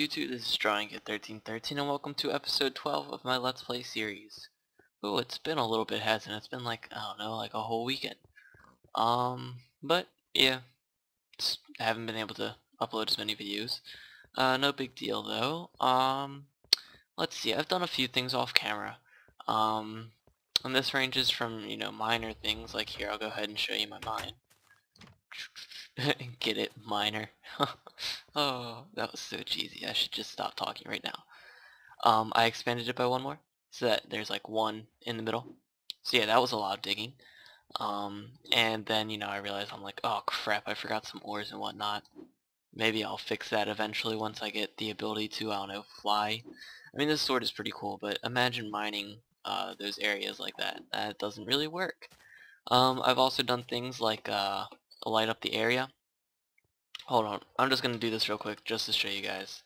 YouTube? This is DrawingKid1313 and welcome to episode 12 of my Let's Play series. Ooh, it's been a little bit, hasn't it? It's been like, I don't know, like a whole weekend. But yeah, I haven't been able to upload as many videos. No big deal though. Let's see, I've done a few things off camera. And this ranges from, minor things, like here, I'll go ahead and show you my mine. Get it, minor. Oh, that was so cheesy. I should just stop talking right now. I expanded it by one more, so that there's like one in the middle. So yeah, that was a lot of digging. And then, I realized I'm like, oh crap, I forgot some ores and whatnot. Maybe I'll fix that eventually once I get the ability to, I don't know, fly. I mean, this sword is pretty cool, but imagine mining those areas like that. That doesn't really work. I've also done things like light up the area. Hold on, I'm just gonna do this real quick just to show you guys,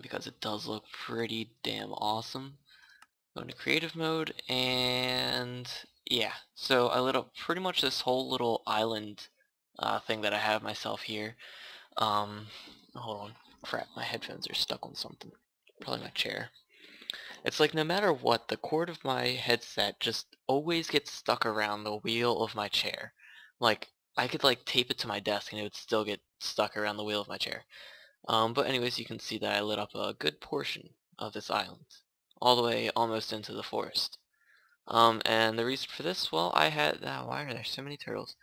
because it does look pretty damn awesome. Go into creative mode, and yeah, so I lit up pretty much this whole little island thing that I have myself here. Hold on, crap, my headphones are stuck on something, probably my chair. It's like no matter what, the cord of my headset just always gets stuck around the wheel of my chair. Like, I could like tape it to my desk and it would still get stuck around the wheel of my chair. But anyways, you can see that I lit up a good portion of this island, all the way almost into the forest. And the reason for this, well, I had, why are there so many turtles?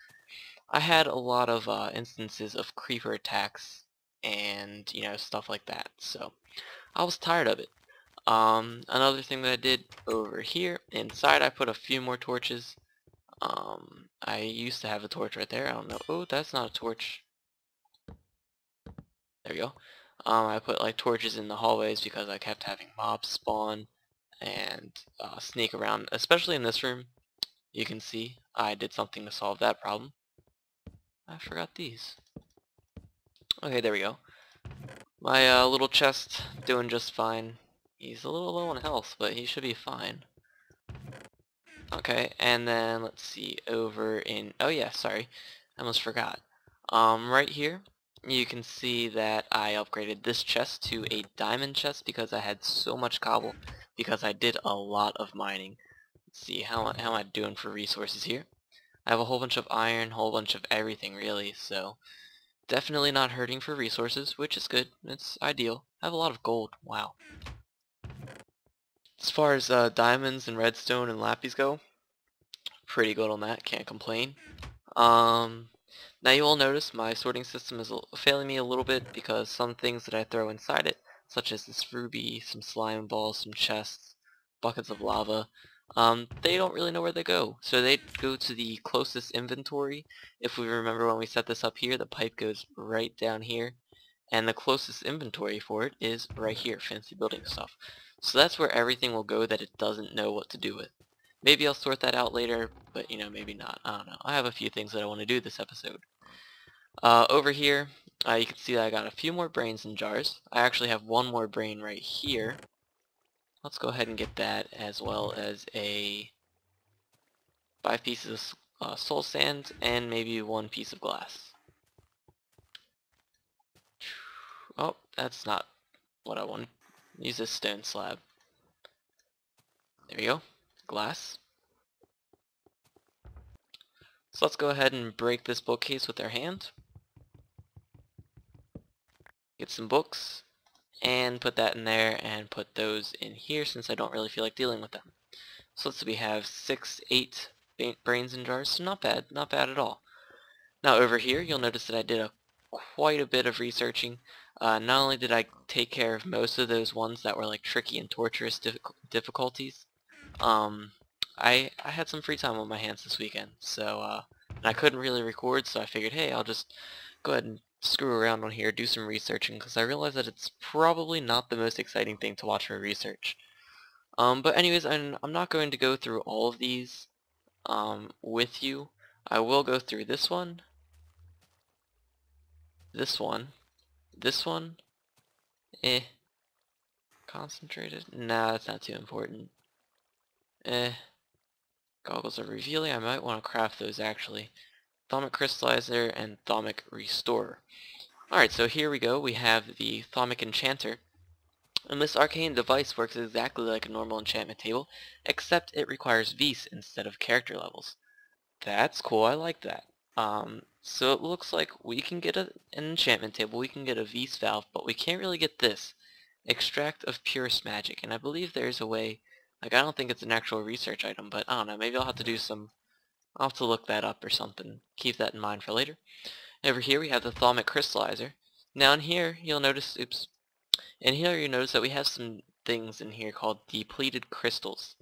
I had a lot of instances of creeper attacks and, stuff like that, so I was tired of it. Another thing that I did over here, inside I put a few more torches. I used to have a torch right there. I don't know. Oh, that's not a torch. There we go. I put like torches in the hallways because I kept having mobs spawn and sneak around, especially in this room. You can see I did something to solve that problem. I forgot these. Okay, there we go. My little chest doing just fine. He's a little low on health, but he should be fine. Okay, and then let's see, over in, oh yeah, sorry, I almost forgot. Right here, you can see that I upgraded this chest to a diamond chest because I had so much cobble, because I did a lot of mining. Let's see, how am I doing for resources here? I have a whole bunch of iron, whole bunch of everything really, so definitely not hurting for resources, which is good, it's ideal. I have a lot of gold, wow. As far as diamonds and redstone and lapis go, pretty good on that, can't complain. Now you will notice my sorting system is failing me a little bit because some things that I throw inside it, such as this ruby, some slime balls, some chests, buckets of lava, they don't really know where they go. So they go to the closest inventory. If we remember when we set this up here, the pipe goes right down here, and the closest inventory for it is right here, fancy building stuff. So that's where everything will go that it doesn't know what to do with. Maybe I'll sort that out later, but maybe not. I don't know. I have a few things that I want to do this episode. Over here, you can see that I got a few more brains in jars. I actually have one more brain right here. Let's go ahead and get that, as well as 5 pieces of soul sand and maybe 1 piece of glass. Oh, that's not what I want. Use this stone slab. There we go. Glass. So let's go ahead and break this bookcase with our hand. Get some books and put that in there and put those in here since I don't really feel like dealing with them. So let's see, we have 8 brains in jars, so not bad at all. Now over here you'll notice that I did quite a bit of researching. Not only did I take care of most of those ones that were like tricky and torturous difficulties, I had some free time on my hands this weekend, so and I couldn't really record, so I figured, hey, I'll just go ahead and screw around on here, do some researching, because I realized that it's probably not the most exciting thing to watch for research. But anyways, I'm not going to go through all of these with you. I will go through this one, this one, this one, concentrated, nah, that's not too important, goggles are revealing, I might want to craft those actually. Thaumic crystallizer and thaumic restorer. Alright, so here we go. We have the Thaumic Enchanter. And this arcane device works exactly like a normal enchantment table, except it requires Vs instead of character levels. That's cool, I like that. So it looks like we can get an enchantment table, we can get a Vs valve, but we can't really get this. Extract of purest magic, and I believe there's a way, like I don't think it's an actual research item, but I don't know, maybe I'll have to do some, I'll have to look that up or something. Keep that in mind for later. Over here we have the Thalmic Crystallizer. Now in here, you'll notice, in here you notice that we have some things in here called depleted crystals.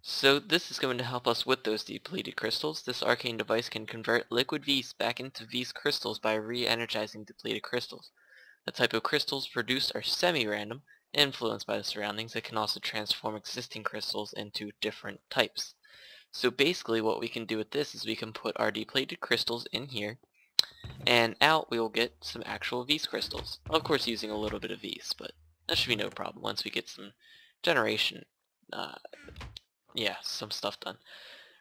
So this is going to help us with those depleted crystals. This arcane device can convert liquid Vs back into Vs crystals by re-energizing depleted crystals. The type of crystals produced are semi-random, influenced by the surroundings. It can also transform existing crystals into different types. So basically what we can do with this is we can put our depleted crystals in here, and out we will get some actual Vs crystals. Of course using a little bit of Vs, but that should be no problem once we get some generation, some stuff done.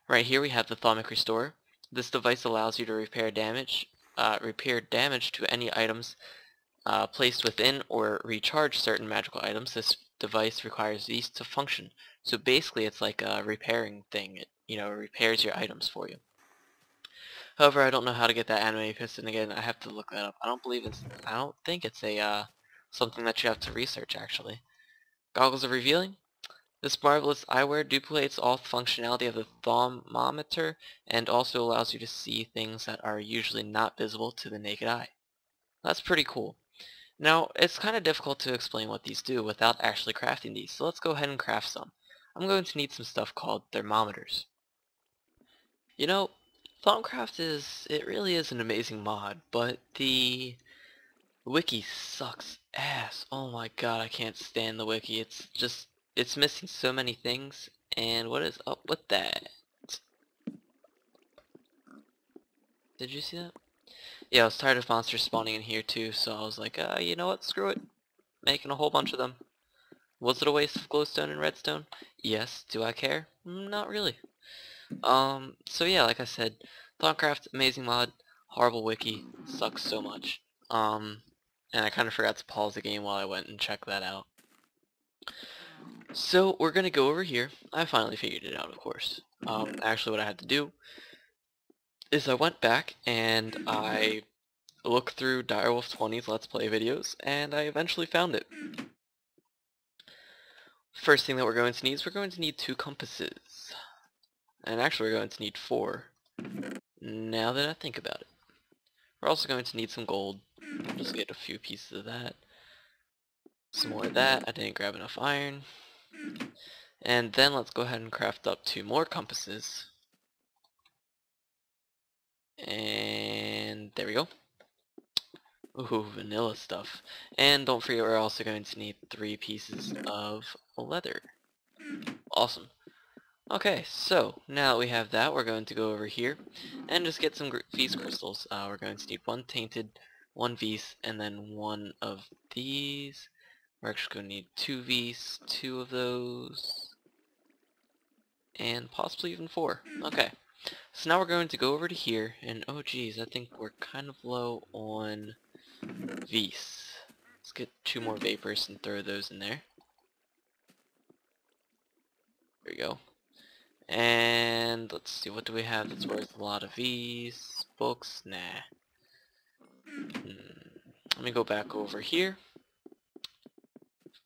Right here we have the Thalmic Restorer. This device allows you to repair damage to any items placed within or recharge certain magical items. This device requires these to function. So basically it's like a repairing thing. It, repairs your items for you. However, I don't know how to get that anime piston again. I have to look that up. I don't think it's a something that you have to research actually. Goggles of Revealing. This marvelous eyewear duplicates all functionality of the thermometer and also allows you to see things that are usually not visible to the naked eye. That's pretty cool. Now, it's kind of difficult to explain what these do without actually crafting these, so let's go ahead and craft some. I'm going to need some stuff called thermometers. You know, Thaumcraft it really is an amazing mod, but the wiki sucks ass. Oh my god, I can't stand the wiki. It's missing so many things, and what is up with that? Did you see that? Yeah, I was tired of monsters spawning in here too, so I was like, you know what, screw it. Making a whole bunch of them. Was it a waste of glowstone and redstone? Yes. Do I care? Not really. So yeah, like I said, Thaumcraft, amazing mod, horrible wiki, sucks so much. And I kind of forgot to pause the game while I went and checked that out. So we're gonna go over here. I finally figured it out, of course. Actually what I had to do is I went back and I looked through Direwolf 20's Let's Play videos, and I eventually found it. First thing that we're going to need is we're going to need 2 compasses. And actually we're going to need 4, now that I think about it. We're also going to need some gold. Just get a few pieces of that. Some more of that. I didn't grab enough iron. And then let's go ahead and craft up 2 more compasses. And there we go. Ooh, vanilla stuff. And don't forget we're also going to need 3 pieces of leather. Awesome. Okay, so now that we have that, we're going to go over here and just get some Vs crystals. We're going to need 1 tainted, 1 Vs, and then 1 of these. We're actually going to need 2 Vs, 2 of those, and possibly even 4. Okay, so now we're going to go over to here, and oh geez, I think we're kind of low on Vs. Let's get 2 more vapors and throw those in there. There we go. And let's see, what do we have that's worth a lot of Vs? Books? Nah. Let me go back over here.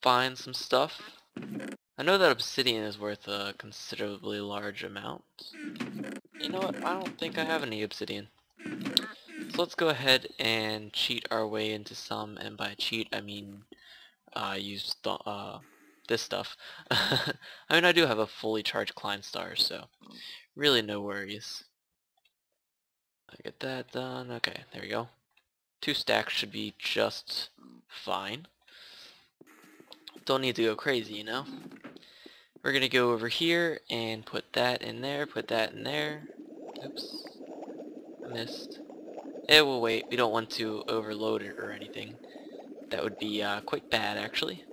Find some stuff. I know that obsidian is worth a considerably large amount. You know what? I don't think I have any obsidian. So let's go ahead and cheat our way into some, and by cheat I mean use this stuff. I mean, I do have a fully charged Klein star, so really no worries. I get that done. Okay, there we go. 2 stacks should be just fine. Don't need to go crazy, you know? We're gonna go over here and put that in there, put that in there. Oops. I missed. It will wait. We don't want to overload it or anything. That would be quite bad, actually.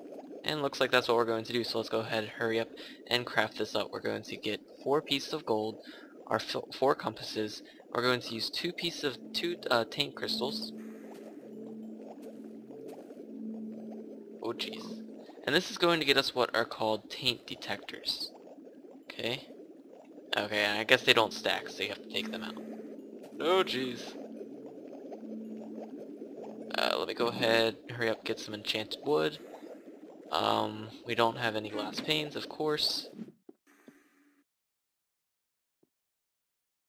And looks like that's what we're going to do, so let's go ahead and hurry up and craft this up. We're going to get 4 pieces of gold, our 4 compasses. We're going to use 2 pieces of 2 taint crystals. Oh jeez. And this is going to get us what are called taint detectors. Okay. Okay, and I guess they don't stack, so you have to take them out. Oh jeez. Let me go ahead, hurry up, get some enchanted wood. We don't have any glass panes, of course.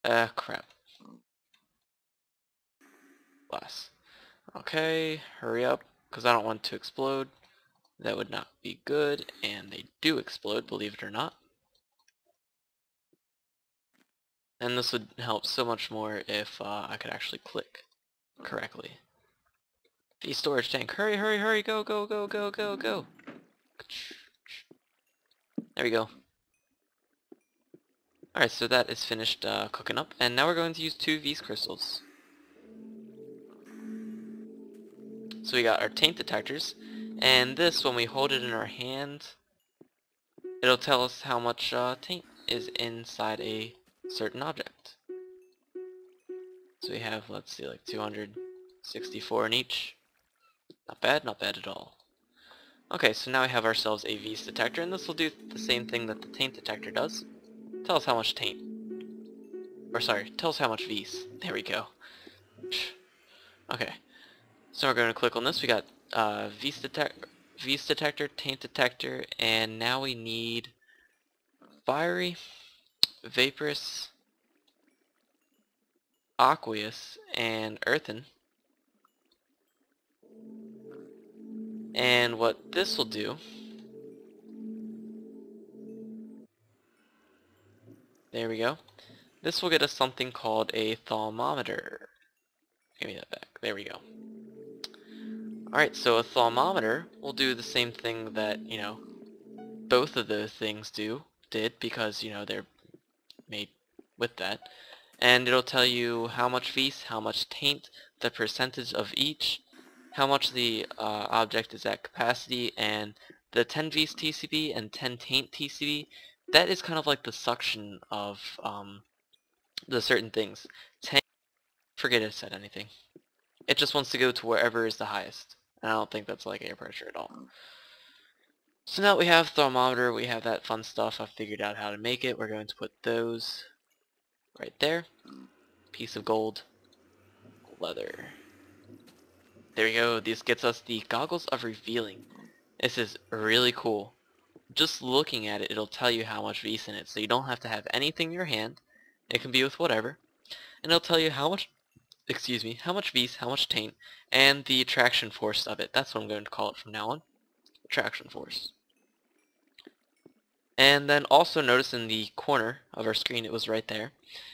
Crap. Glass. Okay, hurry up, because I don't want to explode. That would not be good, and they do explode, believe it or not. And this would help so much more if I could actually click correctly. The storage tank, hurry, hurry, hurry, go, go, go, go, go, go. There we go. Alright, so that is finished cooking up, and now we're going to use 2 V's crystals. So we got our taint detectors, and this, when we hold it in our hand, it'll tell us how much taint is inside a certain object. So we have, let's see, like 264 in each. Not bad at all. Okay, so now we have ourselves a V's detector, and this will do the same thing that the taint detector does. Tell us how much taint. Or sorry, tell us how much V's. There we go. Okay. So we're going to click on this. We got V's detector, taint detector, and now we need fiery, vaporous, aqueous, and earthen. And what this will do, there we go. This will get us something called a thermometer. Give me that back. There we go. Alright, so a thermometer will do the same thing that, you know, both of those things did because, you know, they're made with that. And it'll tell you how much V's, how much taint, the percentage of each, how much the object is at capacity, and the 10 V's TCB and 10 taint TCB, that is kind of like the suction of the certain things. 10, forget it said anything. It just wants to go to wherever is the highest. And I don't think that's like air pressure at all. So now we have thermometer, we have that fun stuff. I've figured out how to make it. We're going to put those right there. Piece of gold. Leather. There we go. This gets us the goggles of revealing. This is really cool. Just looking at it, it'll tell you how much V's in it. So you don't have to have anything in your hand. It can be with whatever. And it'll tell you how much, excuse me, how much V's, how much taint, and the attraction force of it. That's what I'm going to call it from now on. Attraction force. And then also notice in the corner of our screen, it was right there.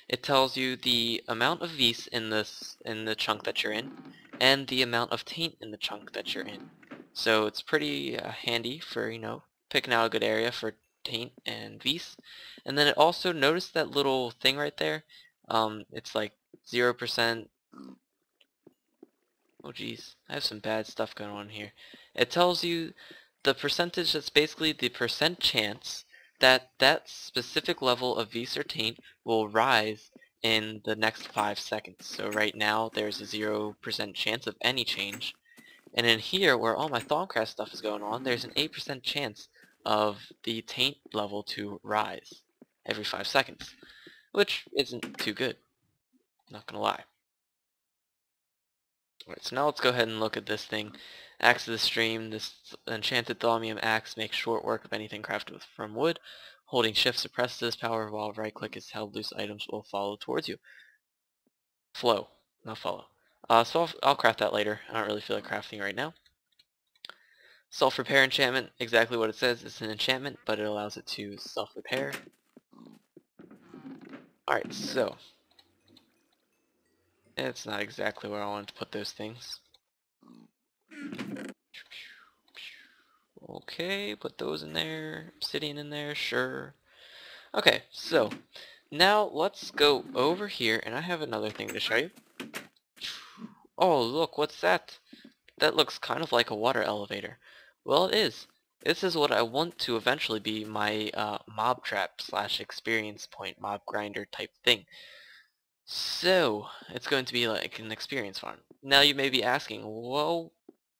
It tells you the amount of V's in the chunk that you're in, and the amount of taint in the chunk that you're in. So it's pretty handy for, you know, picking out a good area for taint and V's. And then it also, notice that little thing right there. It's like 0%. Oh geez, I have some bad stuff going on here. It tells you the percentage, that's basically the percent chance that that specific level of V's or taint will rise in the next 5 seconds. So right now there's a 0% chance of any change. And in here, where all my Thaumcraft stuff is going on, there's an 8% chance of the taint level to rise every 5 seconds. Which isn't too good, not gonna lie. Alright, so now let's go ahead and look at this thing. Axe of the Stream. This enchanted thaumium axe makes short work of anything crafted from wood. Holding shift suppresses this power, while right click is held, loose items will follow towards you. Flow, not follow. So I'll craft that later. I don't really feel like crafting right now. Self-repair enchantment, exactly what it says. It's an enchantment, but it allows it to self-repair. Alright, so it's not exactly where I wanted to put those things. Okay, put those in there. Obsidian in there, sure. Okay, so now let's go over here, and I have another thing to show you. Oh, look, what's that? That looks kind of like a water elevator. Well, it is. This is what I want to eventually be my mob trap / experience point, mob grinder type thing. So, it's going to be like an experience farm. Now you may be asking, well,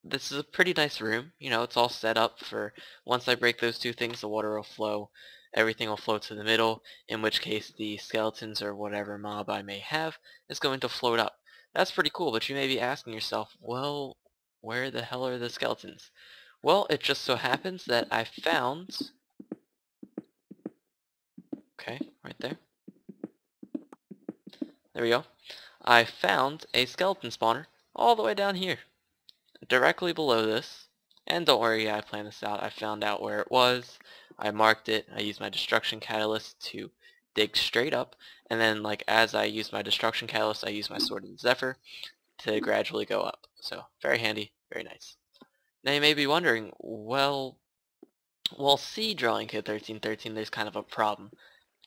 this is a pretty nice room. You know, it's all set up for once I break those two things, the water will flow, everything will flow to the middle, in which case the skeletons or whatever mob I may have is going to float up. That's pretty cool, but you may be asking yourself, well, where the hell are the skeletons? Well, it just so happens that I found, okay, right there. There we go. I found a skeleton spawner all the way down here, directly below this. And don't worry, I planned this out. I found out where it was. I marked it. I used my destruction catalyst to dig straight up. And then, like, as I used my destruction catalyst, I used my sword and zephyr to gradually go up. So, very handy, very nice. Now you may be wondering, well, see, Drawing Kid 1313, there's kind of a problem.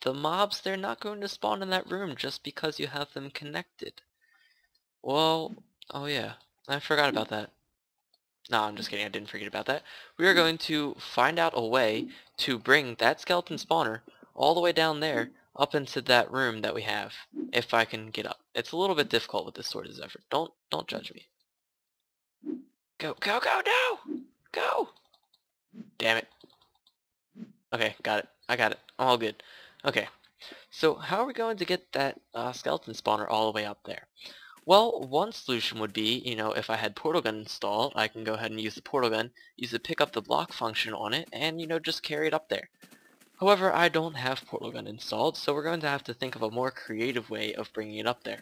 The mobs, they're not going to spawn in that room just because you have them connected. Well, oh yeah, I forgot about that. No, I'm just kidding, I didn't forget about that. We are going to find out a way to bring that skeleton spawner all the way down there up into that room that we have, if I can get up. It's a little bit difficult with this sword of zephyr. Don't judge me. Go, go, go, no! Go! Damn it. Okay, got it. I got it. All good. Okay, so how are we going to get that skeleton spawner all the way up there? Well, one solution would be, you know, if I had portal gun installed, I can go ahead and use the portal gun, use the pick up the block function on it, and, you know, just carry it up there. However, I don't have portal gun installed, so we're going to have to think of a more creative way of bringing it up there.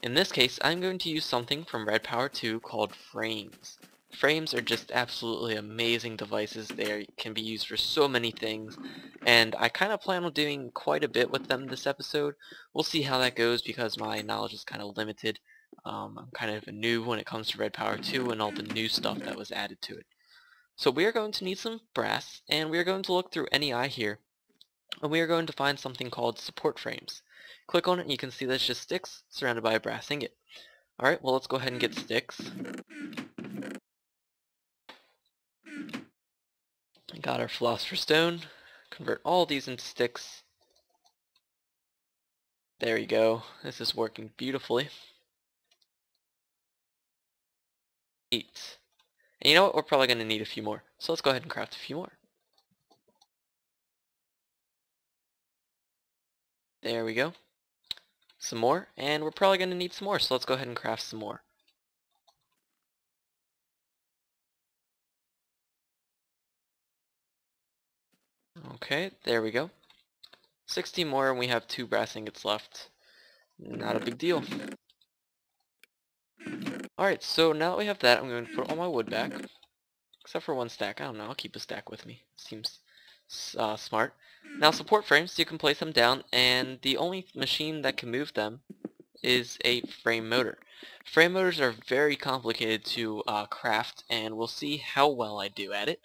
In this case, I'm going to use something from Red Power 2 called frames. Frames are just absolutely amazing devices. They can be used for so many things, and I kind of plan on doing quite a bit with them this episode. We'll see how that goes because my knowledge is kind of limited. I'm kind of new when it comes to Red Power 2 and all the new stuff that was added to it. So we are going to need some brass, and we are going to look through any eye here, and we are going to find something called support frames. Click on it and you can see that's just sticks surrounded by a brass ingot. Alright, well let's go ahead and get sticks. Got our philosopher's stone. Convert all these into sticks. There we go. This is working beautifully. 8. And you know what? We're probably going to need a few more. So let's go ahead and craft a few more. There we go. Some more. And we're probably going to need some more. So let's go ahead and craft some more. Okay, there we go. 60 more and we have 2 brass ingots left. Not a big deal. Alright, so now that we have that, I'm going to put all my wood back. Except for 1 stack. I don't know, I'll keep a stack with me. Seems smart. Now support frames, you can place them down, and the only machine that can move them is a frame motor. Frame motors are very complicated to craft, and we'll see how well I do at it.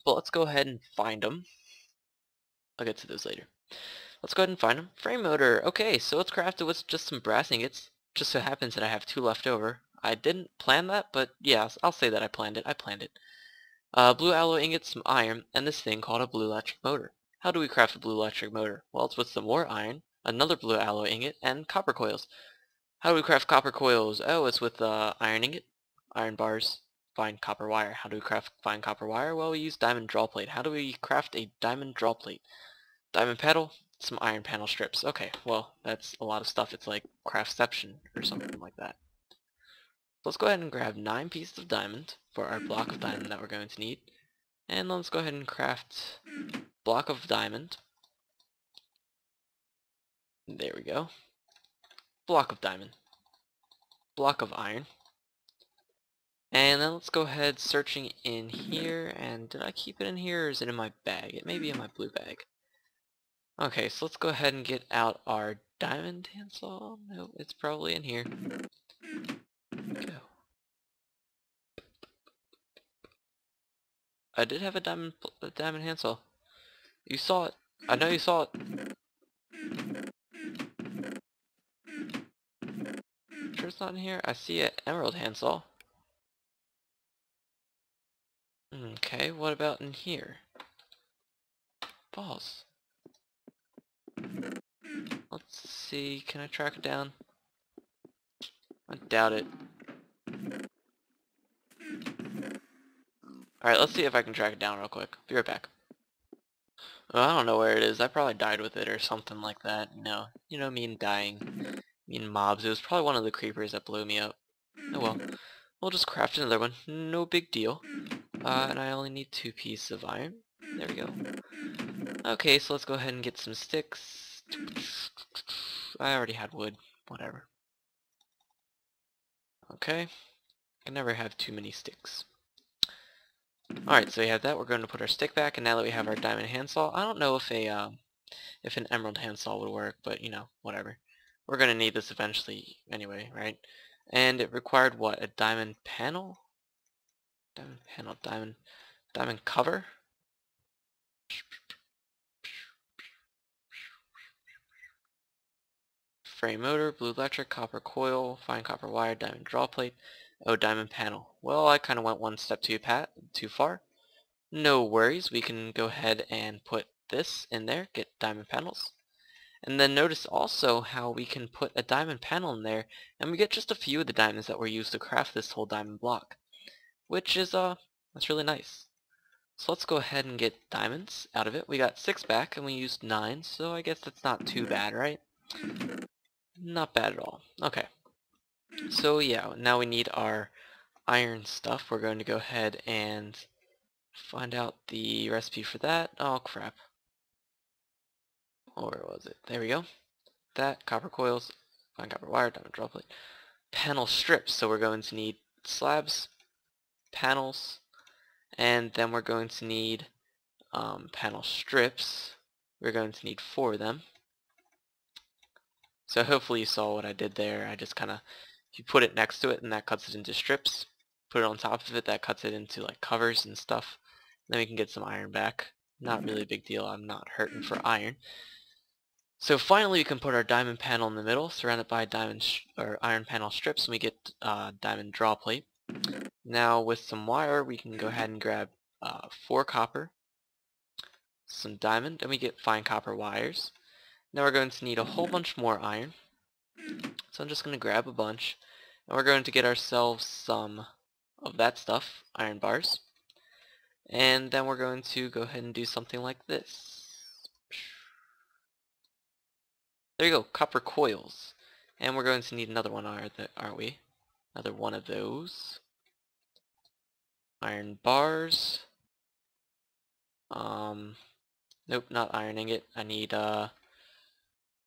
But let's go ahead and find them. I'll get to those later. Let's go ahead and find them. Frame motor. Okay, so let's craft it with just some brass ingots. Just so happens that I have 2 left over. I didn't plan that, but yeah, I'll say that I planned it. I planned it. Blue alloy ingots, some iron, and this thing called a blue electric motor. How do we craft a blue electric motor? Well, it's with some more iron, another blue alloy ingot, and copper coils. How do we craft copper coils? Oh, it's with iron ingot, iron bars, fine copper wire. How do we craft fine copper wire? Well, we use diamond draw plate. How do we craft a diamond draw plate? Diamond panel, some iron panel strips. Okay, well, that's a lot of stuff. It's like craftception or something like that. Let's go ahead and grab 9 pieces of diamond for our block of diamond that we're going to need. And let's go ahead and craft block of diamond. There we go. Block of diamond. Block of iron. And then let's go ahead searching in here. And did I keep it in here or is it in my bag? It may be in my blue bag. Okay, so let's go ahead and get out our diamond handsaw. No, it's probably in here. Go. I did have a diamond handsaw. You saw it. I know you saw it. Sure it's not in here? I see an emerald handsaw. Okay, what about in here? Balls. Let's see, can I track it down? I doubt it. Alright, let's see if I can track it down real quick. Be right back. Well, I don't know where it is. I probably died with it or something like that. Me and dying. Me and mobs. It was probably one of the creepers that blew me up. Oh well. We'll just craft another one. No big deal. And I only need 2 pieces of iron. There we go. Okay, so let's go ahead and get some sticks. I already had wood. Whatever. Okay. Can never have too many sticks. Alright, so we have that. We're going to put our stick back, and now that we have our diamond handsaw, I don't know if if an emerald handsaw would work, but whatever. We're going to need this eventually anyway, right? And it required what? A diamond panel? Diamond panel, diamond cover? Frame motor, blue electric, copper coil, fine copper wire, diamond draw plate. Oh, diamond panel. Well, I kind of went one step too far. No worries, we can go ahead and put this in there, get diamond panels. And then notice also how we can put a diamond panel in there, and we get just a few of the diamonds that were used to craft this whole diamond block. Which is, that's really nice. So let's go ahead and get diamonds out of it. We got 6 back, and we used 9, so I guess that's not too bad, right? Not bad at all. Okay. So yeah, now we need our iron stuff. We're going to go ahead and find out the recipe for that. Oh crap. Oh, where was it? There we go. That, copper coils, fine copper wire, diamond draw plate. Panel strips. So we're going to need slabs, panels, and then we're going to need panel strips. We're going to need 4 of them. So hopefully you saw what I did there. I just kind of, if you put it next to it and that cuts it into strips, put it on top of it, that cuts it into like covers and stuff. Then we can get some iron back. Not really a big deal. I'm not hurting for iron. So finally we can put our diamond panel in the middle, surrounded by or iron panel strips, and we get diamond draw plate. Now with some wire we can go ahead and grab 4 copper, some diamond, and we get fine copper wires. Now we're going to need a whole bunch more iron. So I'm just going to grab a bunch, and we're going to get ourselves some of that stuff, iron bars. And then we're going to go ahead and do something like this. There you go, copper coils. And we're going to need another one, aren't we? Another one of those. Iron bars. Nope, not iron ingot. I need,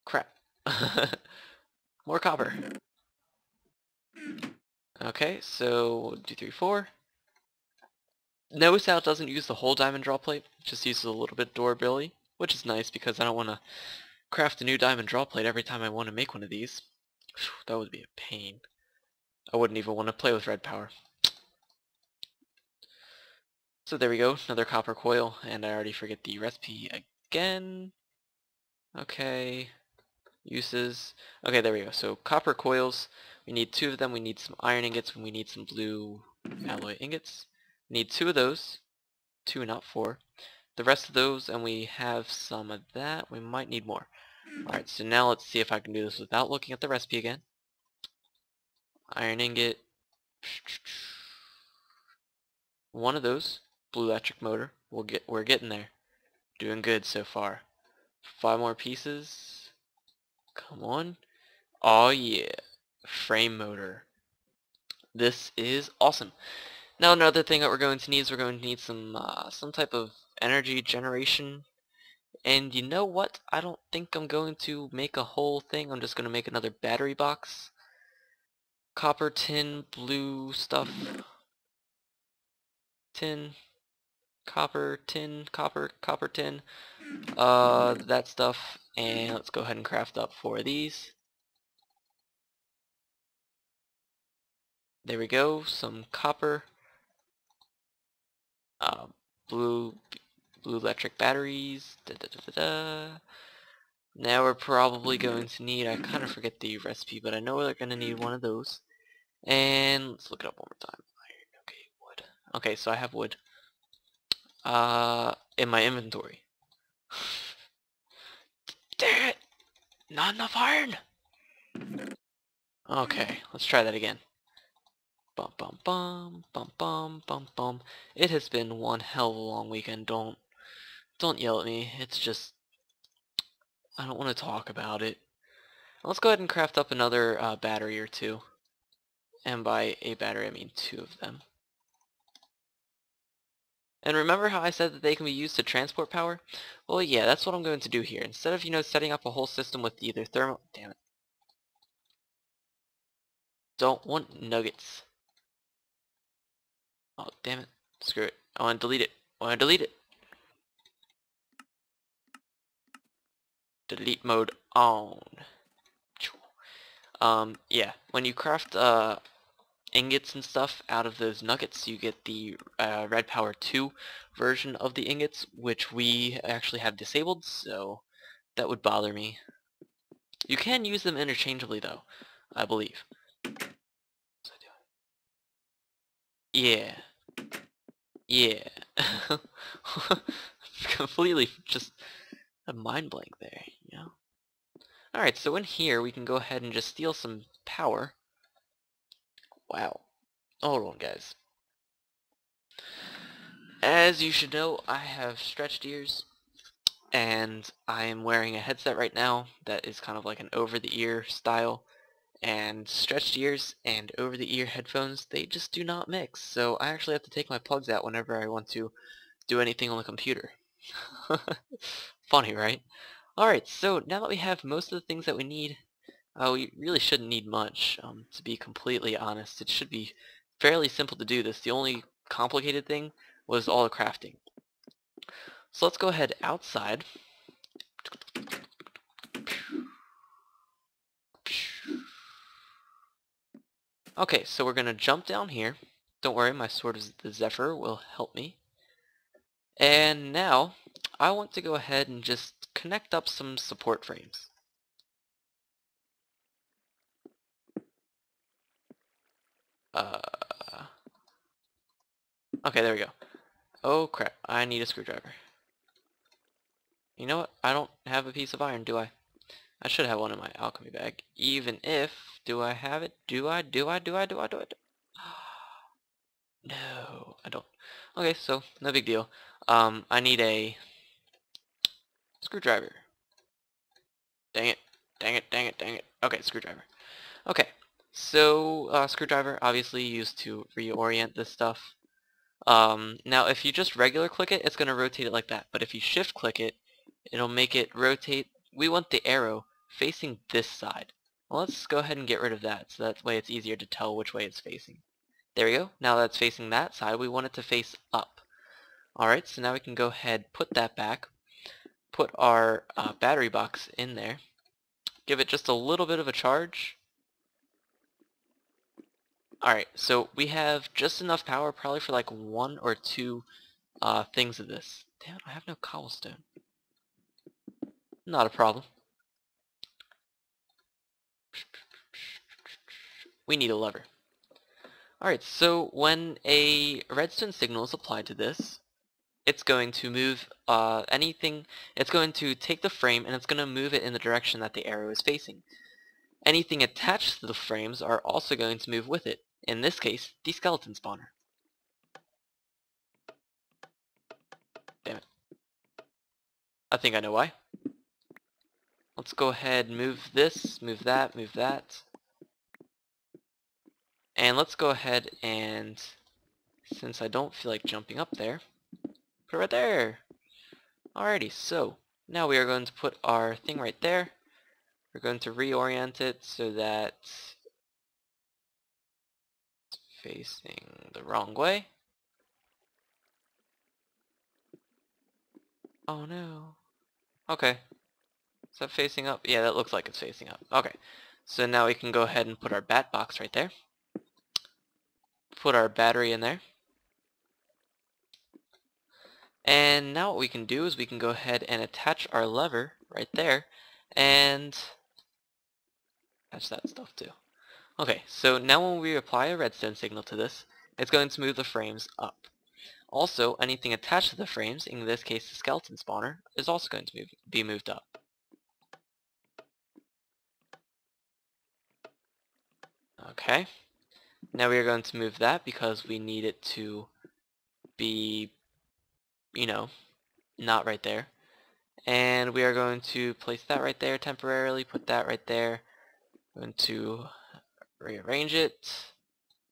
crap. More copper. Okay, so 2, 3, 4. Notice how it doesn't use the whole diamond draw plate, it just uses a little bit of durability, which is nice because I don't want to craft a new diamond draw plate every time I want to make one of these. That would be a pain. I wouldn't even want to play with red power. So there we go, another copper coil, and I already forget the recipe again. Okay, uses. Okay, there we go. So copper coils, we need 2 of them, we need some iron ingots, and we need some blue alloy ingots. We need 2 of those, 2 not 4. The rest of those, and we have some of that. We might need more. Alright, so now let's see if I can do this without looking at the recipe again. Iron ingot. 1 of those. Blue electric motor. We're getting there. Doing good so far. 5 more pieces. Come on. Oh yeah. Frame motor. This is awesome. Now another thing that we're going to need is we're going to need some type of energy generation. And you know what? I don't think I'm going to make a whole thing. I'm just going to make another battery box. Copper, tin, blue stuff. Tin. Copper, tin, copper, copper, tin. That stuff. And let's go ahead and craft up 4 of these. There we go. Some copper. Blue electric batteries. Da, da, da, da, da. Now we're probably going to need, I kind of forget the recipe, but I know we're going to need 1 of those. And let's look it up one more time. Iron, okay, wood. Okay, so I have wood. In my inventory. Dang it! Not enough iron! Okay, let's try that again. Bum bum bum bum bum bum bum. It has been one hell of a long weekend. Don't yell at me. It's just I don't want to talk about it. Let's go ahead and craft up another battery or two. And by a battery I mean two of them. And remember how I said that they can be used to transport power? Well, yeah, that's what I'm going to do here. Instead of, setting up a whole system with either thermal... Damn it. Don't want nuggets. Oh, damn it. Screw it. I want to delete it. I want to delete it. Delete mode on. Yeah. When you craft, ingots and stuff out of those nuggets, you get the red power 2 version of the ingots, which we actually have disabled, so that would bother me. You can use them interchangeably though, I believe. Yeah. Yeah. Completely just a mind blank there, Alright, so in here we can go ahead and just steal some power. Wow. Hold on, guys. As you should know, I have stretched ears, and I am wearing a headset right now that is kind of like an over-the-ear style, and stretched ears and over-the-ear headphones, they just do not mix, so I actually have to take my plugs out whenever I want to do anything on the computer. Funny, right? Alright, so now that we have most of the things that we need, we really shouldn't need much, to be completely honest. It should be fairly simple to do this. The only complicated thing was all the crafting. So let's go ahead outside. Okay, so we're gonna jump down here. Don't worry, my sword of the Zephyr will help me. And now, I want to go ahead and just connect up some support frames. Okay, there we go. Oh crap, I need a screwdriver. You know what? I don't have a piece of iron, do I? I should have one in my alchemy bag. Even if, do I have it? Do I? No, I don't. Okay, so, no big deal. I need a screwdriver. Dang it. Okay, screwdriver. Okay, so, screwdriver, obviously used to reorient this stuff. Now if you just regular click it, it's going to rotate it like that. But if you shift click it, it'll make it rotate. We want the arrow facing this side. Well, let's go ahead and get rid of that, so that way it's easier to tell which way it's facing. There we go. Now that it's facing that side, we want it to face up. Alright, so now we can go ahead, put that back, put our battery box in there, give it just a little bit of a charge. Alright, so we have just enough power probably for like one or two things of this. Damn it, I have no cobblestone. Not a problem. We need a lever. Alright, so when a redstone signal is applied to this, it's going to move anything, it's going to take the frame and it's going to move it in the direction that the arrow is facing. Anything attached to the frames are also going to move with it. In this case, the skeleton spawner. Damn it. I think I know why. Let's go ahead and move this, move that, move that. And let's go ahead and, since I don't feel like jumping up there, put it right there. Alrighty, so now we are going to put our thing right there. We're going to reorient it so that it's facing the wrong way. Oh no. Okay. Is that facing up? Yeah, that looks like it's facing up. Okay. So now we can go ahead and put our bat box right there. Put our battery in there. And now what we can do is we can go ahead and attach our lever right there and attach that stuff too. Okay, so now when we apply a redstone signal to this, it's going to move the frames up. Also, anything attached to the frames, in this case the skeleton spawner, is also going to be moved up. Okay. Now we are going to move that because we need it to be, you know, not right there. And we are going to place that right there temporarily, put that right there. We're going to rearrange it,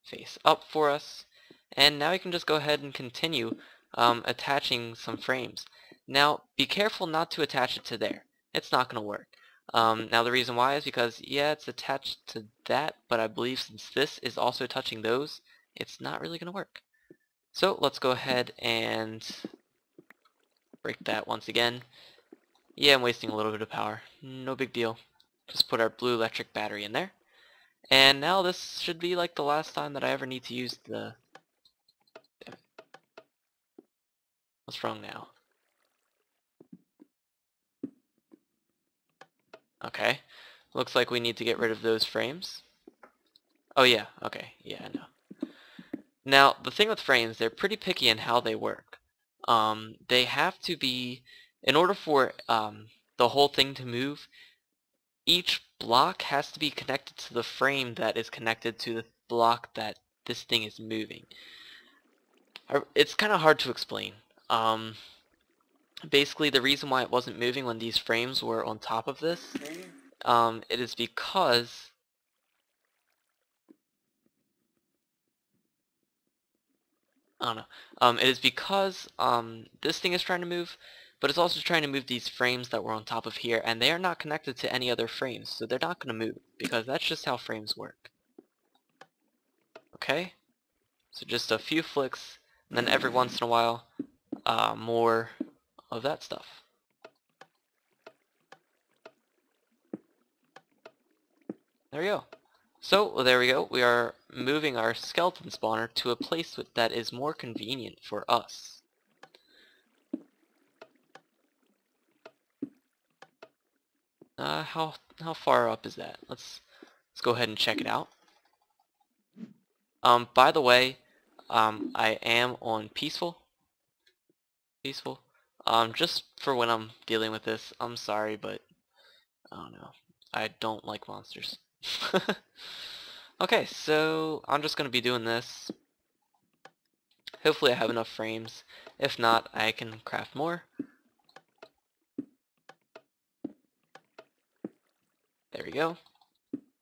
face up for us. And now we can just go ahead and continue attaching some frames. Now, be careful not to attach it to there. It's not going to work. Now the reason why is because, yeah, it's attached to that, but I believe since this is also touching those, it's not really going to work. So let's go ahead and break that once again. Yeah, I'm wasting a little bit of power. No big deal. Just put our blue electric battery in there. And now this should be like the last time that I ever need to use the... Damn it. What's wrong now? Okay. Looks like we need to get rid of those frames. Oh yeah, okay. Yeah, I know. Now, the thing with frames, they're pretty picky in how they work. They have to be... In order for the whole thing to move, each block has to be connected to the frame that is connected to the block that this thing is moving. It's kind of hard to explain. Basically, the reason why it wasn't moving when these frames were on top of this, it is because... I don't know. It is because this thing is trying to move, but it's also trying to move these frames that were on top of here, and they are not connected to any other frames, so they're not going to move, because that's just how frames work. Okay? So just a few flicks, and then every once in a while, more of that stuff. There we go. So, there we go. We are moving our skeleton spawner to a place that is more convenient for us. How far up is that? Let's go ahead and check it out. By the way, I am on peaceful. Just for when I'm dealing with this, I'm sorry, but I don't know. I don't like monsters. Okay, so I'm just gonna be doing this. Hopefully I have enough frames. If not, I can craft more. There we go.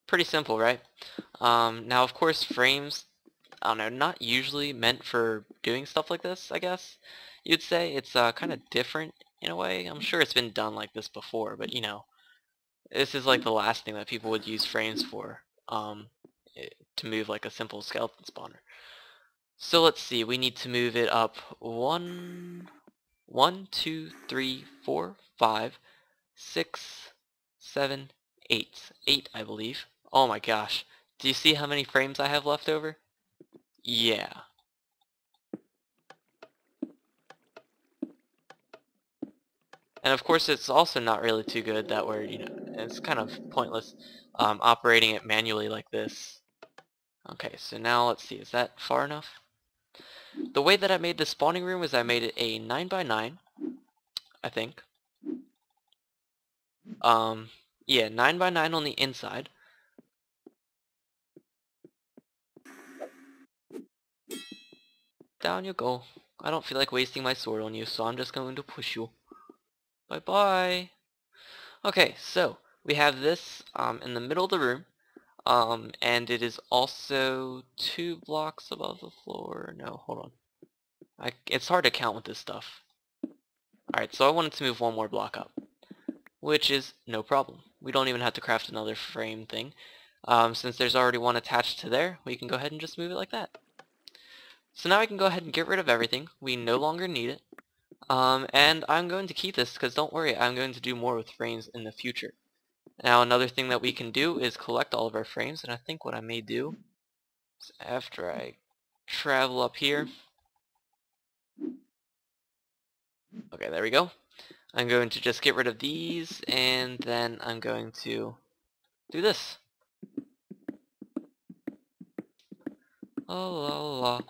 Pretty simple, right? Now of course frames, I don't know, not usually meant for doing stuff like this, I guess. You'd say it's kind of different in a way. I'm sure it's been done like this before, but you know, this is like the last thing that people would use frames for, to move like a simple skeleton spawner. So let's see, we need to move it up 1, 2, 3, 4, 5, 6, 7, 8. 8, I believe. Oh my gosh. Do you see how many frames I have left over? Yeah. And of course it's also not really too good that we're, you know, it's kind of pointless operating it manually like this. Okay, so now let's see, is that far enough? The way that I made the spawning room is I made it a 9x9, I think. Yeah, 9x9 on the inside. Down you go. I don't feel like wasting my sword on you, so I'm just going to push you. Bye-bye. Okay, so we have this in the middle of the room, and it is also 2 blocks above the floor. No, hold on. It's hard to count with this stuff. Alright, so I wanted to move 1 more block up, which is no problem. We don't even have to craft another frame thing. Since there's already one attached to there, we can go ahead and just move it like that. So now I can go ahead and get rid of everything. We no longer need it. And I'm going to keep this because don't worry, I'm going to do more with frames in the future. Now another thing that we can do is collect all of our frames, and I think what I may do is after I travel up here. Okay, there we go. I'm going to just get rid of these, and then I'm going to do this. La la la.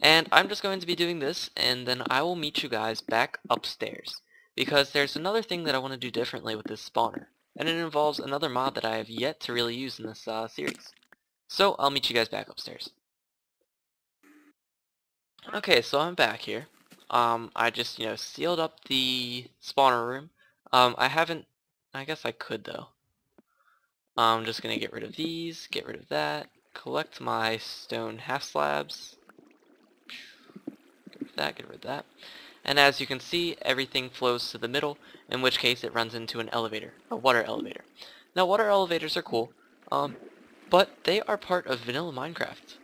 And I'm just going to be doing this, and then I will meet you guys back upstairs. Because there's another thing that I want to do differently with this spawner. And it involves another mod that I have yet to really use in this series. So I'll meet you guys back upstairs. Okay, so I'm back here. I just, sealed up the spawner room. I haven't, I guess I could though. I'm just gonna get rid of these, get rid of that, collect my stone half slabs, get rid of that, get rid of that. And as you can see, everything flows to the middle, in which case it runs into an elevator, a water elevator. Now water elevators are cool, but they are part of vanilla Minecraft.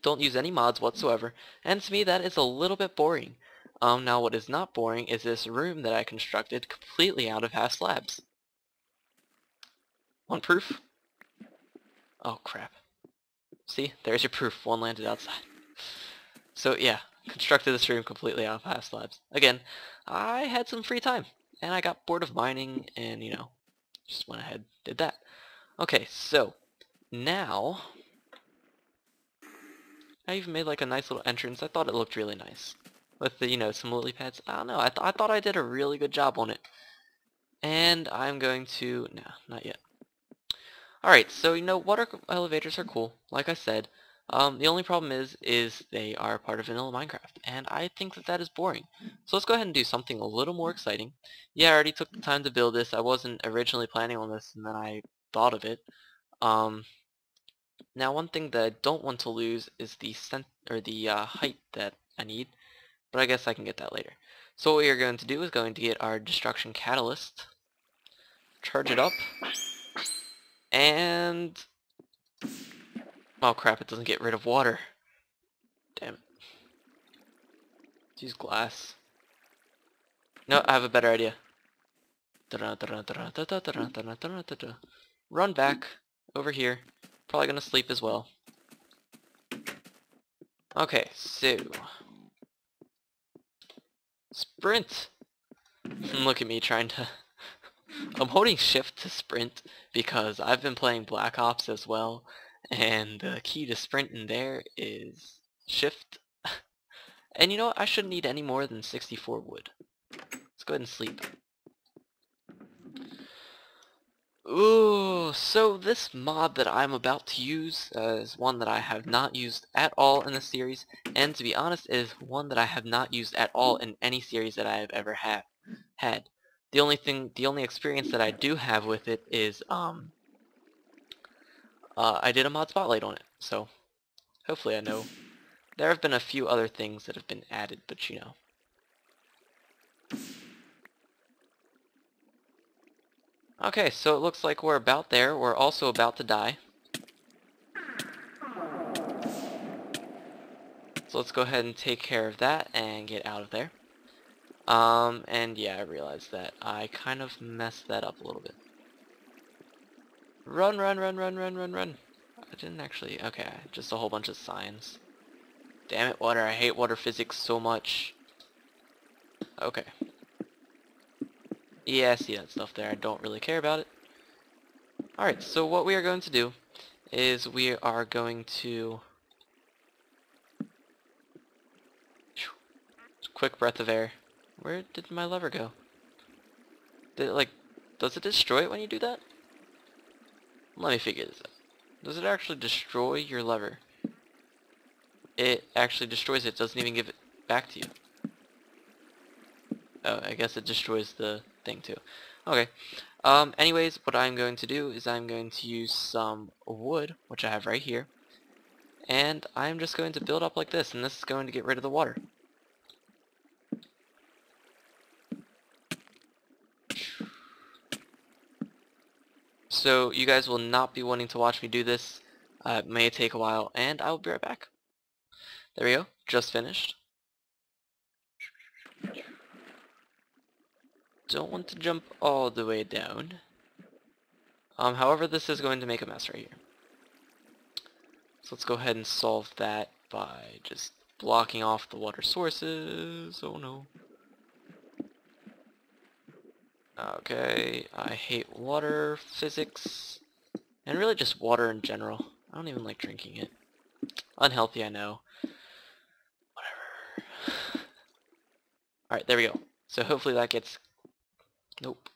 Don't use any mods whatsoever, and to me that is a little bit boring. Now what is not boring is this room that I constructed completely out of half slabs. Want proof? Oh crap. See, there's your proof, one landed outside. So yeah, constructed this room completely out of half slabs. Again, I had some free time, and I got bored of mining, and just went ahead, did that. Okay, so, now, I even made like a nice little entrance. I thought it looked really nice. With the, some lily pads. I don't know, I thought I did a really good job on it. And I'm going to, no, not yet. Alright, so water elevators are cool, like I said. The only problem is they are part of vanilla Minecraft, and I think that that is boring. So let's go ahead and do something a little more exciting. Yeah, I already took the time to build this. I wasn't originally planning on this, and then I thought of it. Now one thing that I don't want to lose is the height that I need, but I guess I can get that later. So what we are going to do is going to get our destruction catalyst, charge it up, and oh crap, it doesn't get rid of water. Damn it. Let's use glass. No, I have a better idea. Run back over here. Probably gonna sleep as well. Okay, so sprint. Look at me trying to I'm holding shift to sprint because I've been playing Black Ops as well, and the key to sprint in there is shift. And you know what? I shouldn't need any more than 64 wood. Let's go ahead and sleep. Ooh, so this mod that I'm about to use is one that I have not used at all in the series, and to be honest, is one that I have not used at all in any series that I have ever had. The only experience that I do have with it is I did a mod spotlight on it, so hopefully I know. There have been a few other things that have been added, but Okay, so it looks like we're about there. We're also about to die. So let's go ahead and take care of that and get out of there. And yeah, I realized that I kind of messed that up a little bit. Run, run, run, run, run, run, run. I didn't actually, okay, just a whole bunch of signs. Damn it, water, I hate water physics so much. Okay. Yeah, I see that stuff there, I don't really care about it. Alright, so what we are going to do is we are going to... Quick breath of air. Where did my lever go? Did it, like, does it destroy it when you do that? Let me figure this out. Does it actually destroy your lever? It actually destroys it, doesn't even give it back to you. Oh, I guess it destroys the thing too. Okay. Anyways, what I'm going to do is I'm going to use some wood, which I have right here, and I'm just going to build up like this, and this is going to get rid of the water. So you guys will not be wanting to watch me do this. It may take a while, and I will be right back. There we go, just finished. Don't want to jump all the way down. However, this is going to make a mess right here. So let's go ahead and solve that by just blocking off the water sources. Oh no. Okay, I hate water physics, and really just water in general. I don't even like drinking it. Unhealthy, I know. Whatever. Alright, there we go. So hopefully that gets... Nope.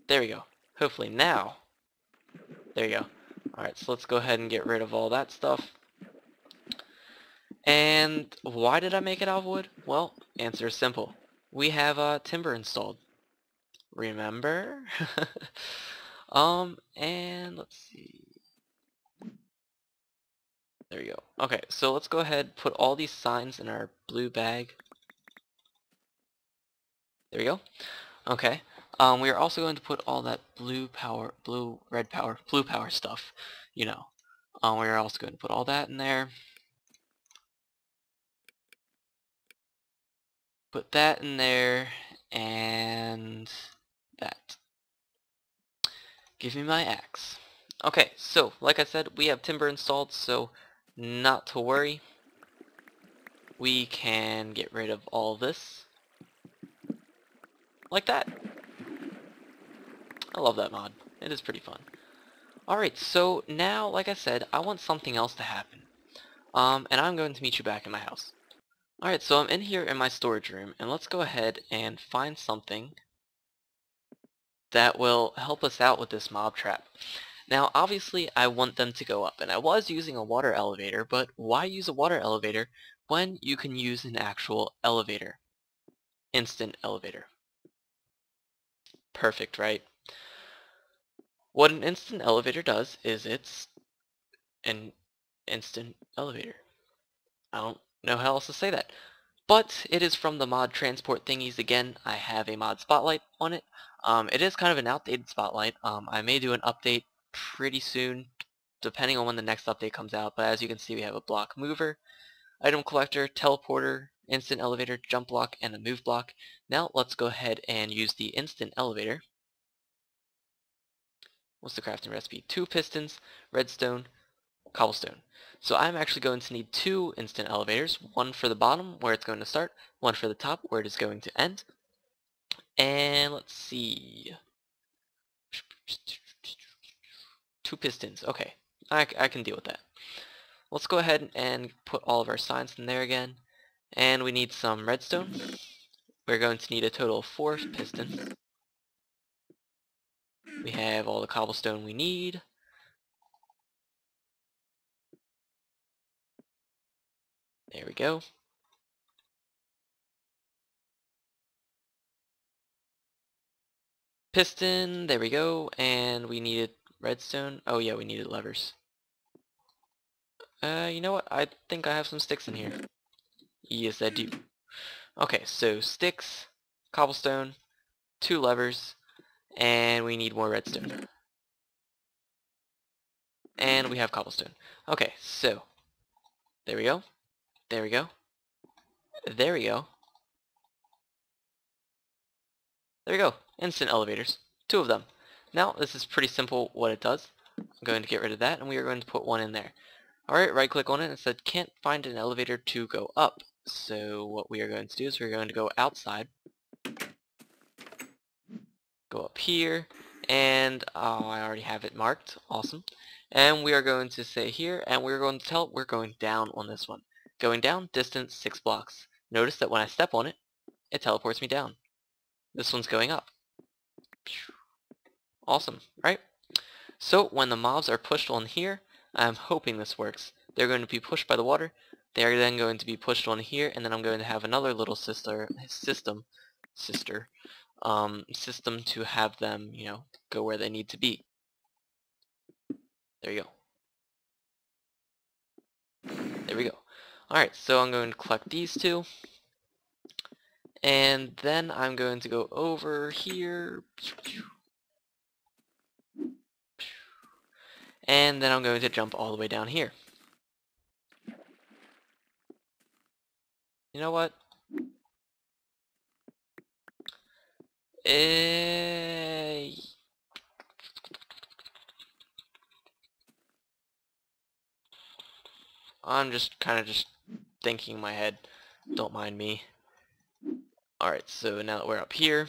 There we go. Hopefully now. There you go. Alright, so let's go ahead and get rid of all that stuff. And why did I make it out of wood? Well, answer is simple. We have timber installed. Remember? And let's see. There you go. Okay, so let's go ahead, put all these signs in our blue bag. There we go. Okay. We are also going to put all that blue power stuff, you know. We are also going to put all that in there. Put that in there, and that. Give me my axe. Okay, so, like I said, we have timber installed, so not to worry. We can get rid of all this. Like that. I love that mod. It is pretty fun. Alright, so now, like I said, I want something else to happen. And I'm going to meet you back in my house. Alright, so I'm in here in my storage room, and let's go ahead and find something that will help us out with this mob trap. Now, obviously, I want them to go up, and I was using a water elevator, but why use a water elevator when you can use an actual elevator? Instant elevator. Perfect, right? What an instant elevator does is it's an instant elevator. I don't know how else to say that. But it is from the mod transport thingies again. I have a mod spotlight on it. It is kind of an outdated spotlight. I may do an update pretty soon, depending on when the next update comes out. But as you can see, we have a block mover, item collector, teleporter, instant elevator, jump block, and a move block. Now let's go ahead and use the instant elevator. What's the crafting recipe? 2 pistons, redstone, cobblestone. So I'm actually going to need 2 instant elevators, one for the bottom where it's going to start, one for the top where it is going to end. And let's see. 2 pistons. Okay, I can deal with that. Let's go ahead and put all of our signs in there again. And we need some redstone. We're going to need a total of 4 pistons. We have all the cobblestone we need. There we go. Piston, there we go. And we needed redstone. Oh yeah, we needed levers. You know what? I think I have some sticks in here. Yes, I do. Okay, so sticks, cobblestone, 2 levers, and we need more redstone. And we have cobblestone. Okay, so there we go. There we go. There we go. There we go. Instant elevators. 2 of them. Now, this is pretty simple what it does. I'm going to get rid of that, and we are going to put one in there. Alright, right click on it, and it said can't find an elevator to go up. So what we are going to do is we're going to go outside. Go up here, and oh, I already have it marked. Awesome. And we are going to say here, and we're going to tell we're going down on this one. Going down, distance 6 blocks. Notice that when I step on it, it teleports me down. This one's going up. Awesome, right? So when the mobs are pushed on here, I'm hoping this works. They're going to be pushed by the water. They are then going to be pushed on here, and then I'm going to have another little system to have them, you know, go where they need to be. There you go. There we go. Alright, so I'm going to collect these 2. And then I'm going to go over here. And then I'm going to jump all the way down here. You know what? I'm just kind of just thinking in my head. Don't mind me. Alright, so now that we're up here.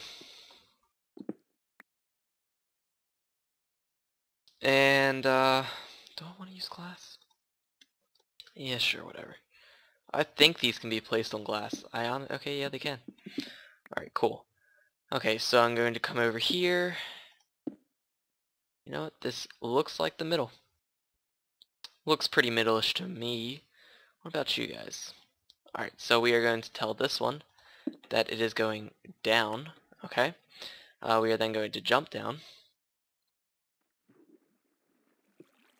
And, do I want to use glass? Yeah, sure, whatever. I think these can be placed on glass. Okay, yeah, they can. Alright, cool. Okay, so I'm going to come over here. You know what? This looks like the middle. Looks pretty middle-ish to me. What about you guys? Alright, so we are going to tell this one that it is going down. Okay. We are then going to jump down.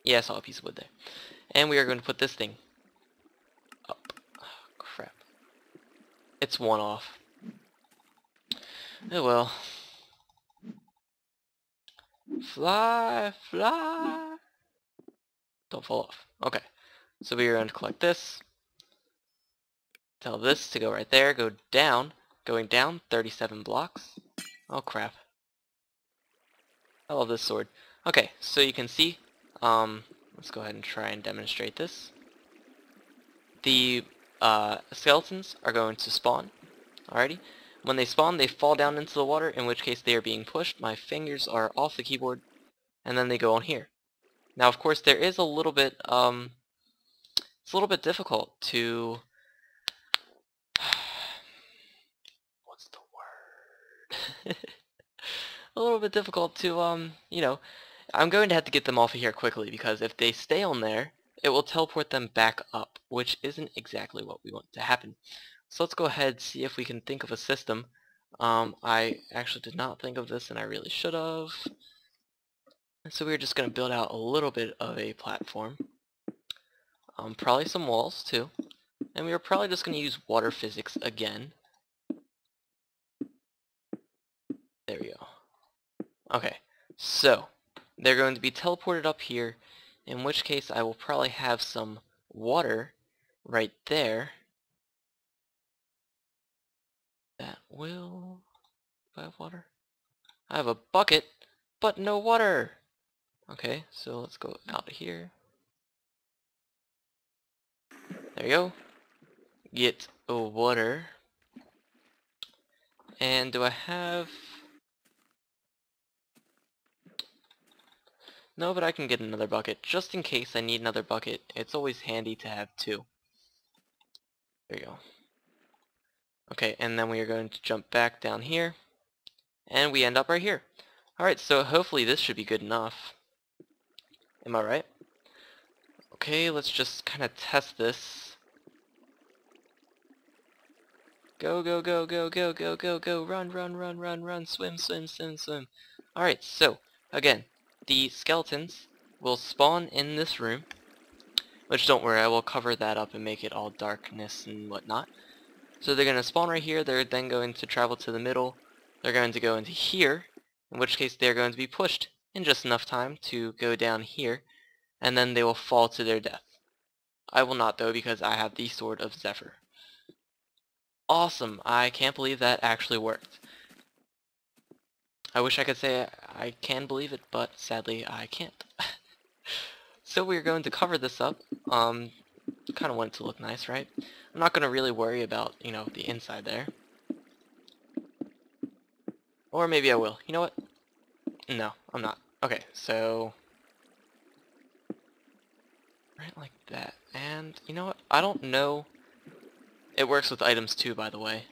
Yeah, I saw a piece of wood there. And we are going to put this thing up. Oh, crap. It's one off. Oh well. Fly, fly. Don't fall off. Okay. So we are going to collect this. Tell this to go right there. Go down. Going down 37 blocks. Oh crap. I love this sword. Okay, so you can see. Let's go ahead and try and demonstrate this. The skeletons are going to spawn. Alrighty. When they spawn, they fall down into the water, in which case they are being pushed. My fingers are off the keyboard, and then they go on here. Now, of course, there is a little bit, it's a little bit difficult to, what's the word? A little bit difficult to, you know, I'm going to have to get them off of here quickly, because if they stay on there, it will teleport them back up, which isn't exactly what we want to happen. So let's go ahead and see if we can think of a system. I actually did not think of this, and I really should have. So we're just going to build out a little bit of a platform. Probably some walls too. And we are probably just going to use water physics again. There we go. Okay, so they're going to be teleported up here, in which case I will probably have some water right there. That will... Do I have water? I have a bucket, but no water! Okay, so let's go out here. There you go. Get water. And do I have... No, but I can get another bucket. Just in case I need another bucket, it's always handy to have two. There you go. Okay, and then we are going to jump back down here. And we end up right here. Alright, so hopefully this should be good enough. Am I right? Okay, let's just kind of test this. Go, go, go, go, go, go, go, go. Run, run, run, run, run. Swim, swim, swim, swim. Alright, so, again, the skeletons will spawn in this room. Which, don't worry, I will cover that up and make it all darkness and whatnot. So they're going to spawn right here. They're then going to travel to the middle. They're going to go into here, in which case they're going to be pushed in just enough time to go down here, and then they will fall to their death. I will not, though, because I have the Sword of Zephyr. Awesome! I can't believe that actually worked. I wish I could say I can believe it, but sadly I can't. So we're going to cover this up. Kind of want it to look nice, right? I'm not going to really worry about, you know, the inside there. Or maybe I will. You know what? No, I'm not. Okay, so... right like that. And, you know what? I don't know... It works with items too, by the way.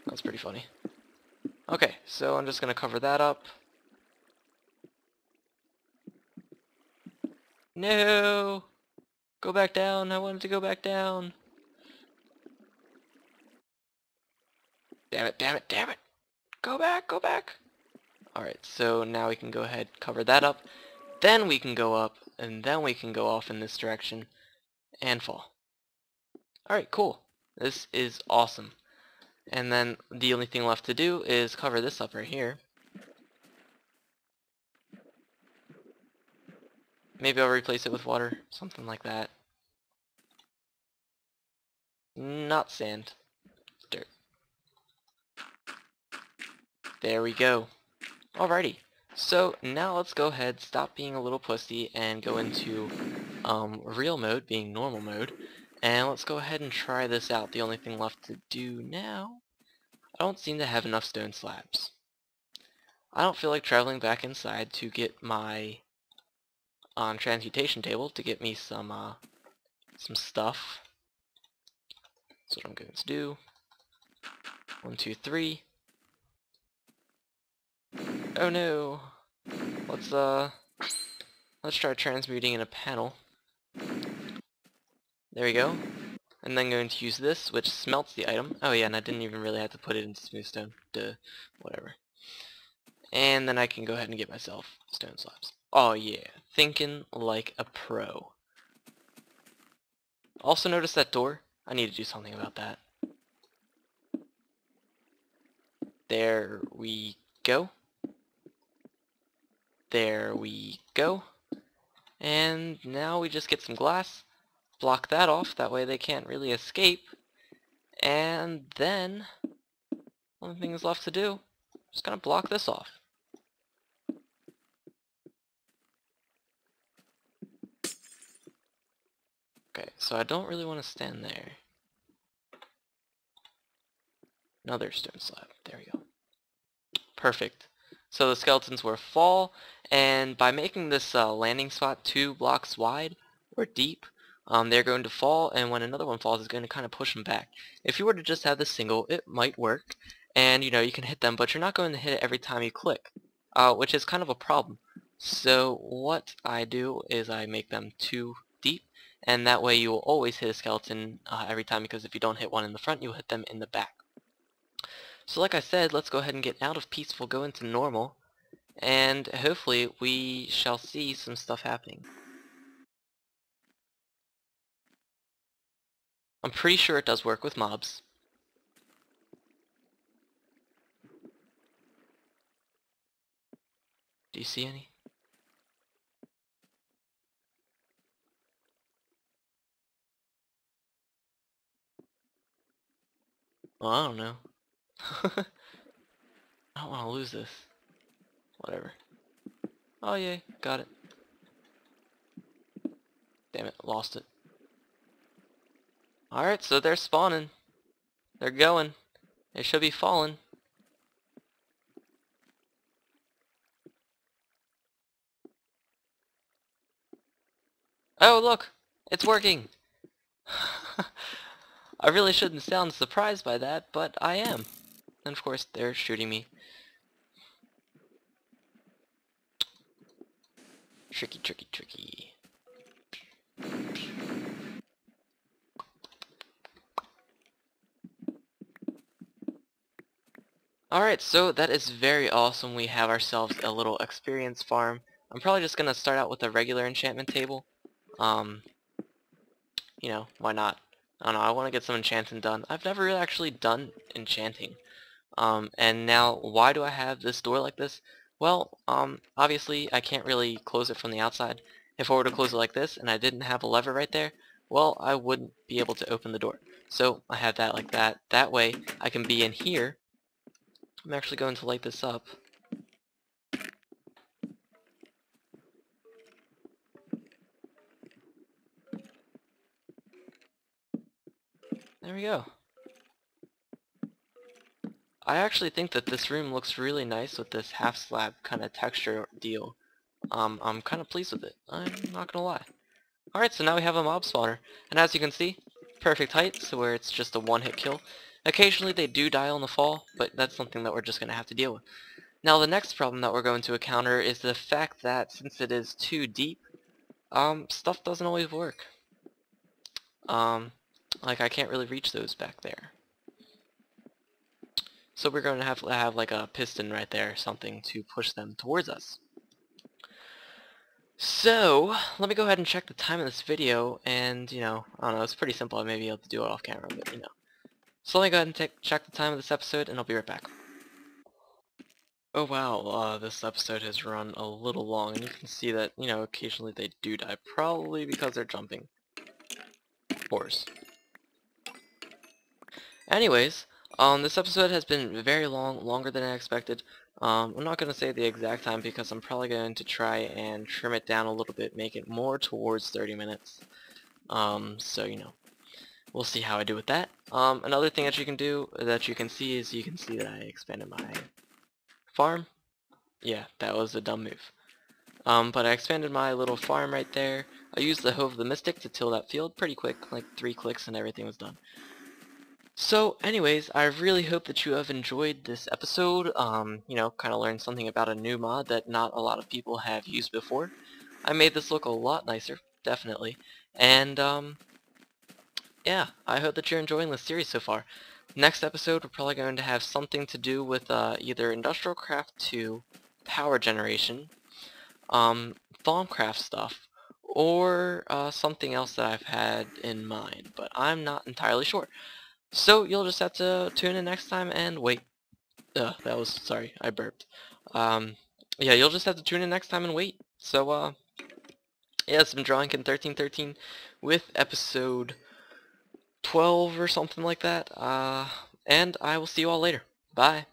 That's pretty funny. Okay, so I'm just going to cover that up. No! Go back down. I wanted to go back down. Damn it, damn it, damn it! Go back, go back! Alright, so now we can go ahead and cover that up. Then we can go up, and then we can go off in this direction, and fall. Alright, cool. This is awesome. And then the only thing left to do is cover this up right here. Maybe I'll replace it with water, something like that. Not sand. Dirt. There we go. Alrighty. So now let's go ahead, stop being a little pussy, and go into real mode, being normal mode. And let's go ahead and try this out. The only thing left to do now... I don't seem to have enough stone slabs. I don't feel like traveling back inside to get my transmutation table to get me some stuff. That's what I'm going to do. 1, 2, 3. Oh no. Let's try transmuting in a panel. There we go. And then going to use this, which smelts the item. Oh yeah, and I didn't even really have to put it into smooth stone. Duh. Whatever. And then I can go ahead and get myself stone slabs. Oh yeah. Thinking like a pro. Also notice that door? I need to do something about that. There we go. There we go. And now we just get some glass. Block that off, that way they can't really escape. And then, only thing is left to do, just gonna block this off. Okay, so I don't really want to stand there. Another stone slab, there we go. Perfect. So the skeletons will fall, and by making this landing spot 2 blocks wide, or deep, they're going to fall, and when another one falls, it's going to kind of push them back. If you were to just have this single, it might work, and you can hit them, but you're not going to hit it every time you click, which is kind of a problem. So what I do is I make them 2 deep, and that way you will always hit a skeleton every time, because if you don't hit one in the front, you'll hit them in the back. So like I said, let's go ahead and get out of peaceful, go into normal, and hopefully we shall see some stuff happening. I'm pretty sure it does work with mobs. Do you see any? Well, I don't know. I don't want to lose this. Whatever. Oh yay, got it. Damn it, lost it. Alright, so they're spawning. They're going. They should be falling. Oh look! It's working! I really shouldn't sound surprised by that, but I am. And of course, they're shooting me. Tricky, tricky, tricky. Alright, so that is very awesome. We have ourselves a little experience farm. I'm probably just gonna start out with a regular enchantment table. Why not? I don't know, I want to get some enchanting done. I've never really actually done enchanting. And now, why do I have this door like this? Well, obviously I can't really close it from the outside. If I were to close it like this and I didn't have a lever right there, well, I wouldn't be able to open the door. So I have that like that. That way I can be in here. I'm actually going to light this up. There we go. I actually think that this room looks really nice with this half slab kind of texture deal. I'm kind of pleased with it. I'm not gonna lie. Alright, so now we have a mob spawner. And as you can see, perfect height, so where it's just a one-hit kill. Occasionally they do die on the fall, but that's something that we're just gonna have to deal with. Now the next problem that we're going to encounter is the fact that since it is too deep, stuff doesn't always work. Like I can't really reach those back there. So we're going to have like a piston right there, something to push them towards us. So, let me go ahead and check the time of this video, and, I don't know, it's pretty simple. I may be able to do it off camera, but, So let me go ahead and check the time of this episode, and I'll be right back. Oh wow, this episode has run a little long, and you can see that, occasionally they do die, probably because they're jumping. Horse. Anyways, this episode has been very long, longer than I expected. I'm not going to say the exact time because I'm probably going to try and trim it down a little bit, make it more towards 30 minutes. So, we'll see how I do with that. Another thing that you can do, that you can see, is you can see that I expanded my farm. Yeah, that was a dumb move. But I expanded my little farm right there. I used the Hoe of the Mystic to till that field pretty quick, like 3 clicks and everything was done. So anyways, I really hope that you have enjoyed this episode, you know, kind of learned something about a new mod that not a lot of people have used before. I made this look a lot nicer, definitely, and yeah, I hope that you're enjoying this series so far. Next episode, we're probably going to have something to do with either Industrial Craft 2, power generation, um, Thaumcraft stuff, or something else that I've had in mind, but I'm not entirely sure. So you'll just have to tune in next time and wait. That was, sorry, I burped. Yeah, you'll just have to tune in next time and wait. So, yeah, it's been Drawing in 1313 with episode 12 or something like that. And I will see you all later. Bye.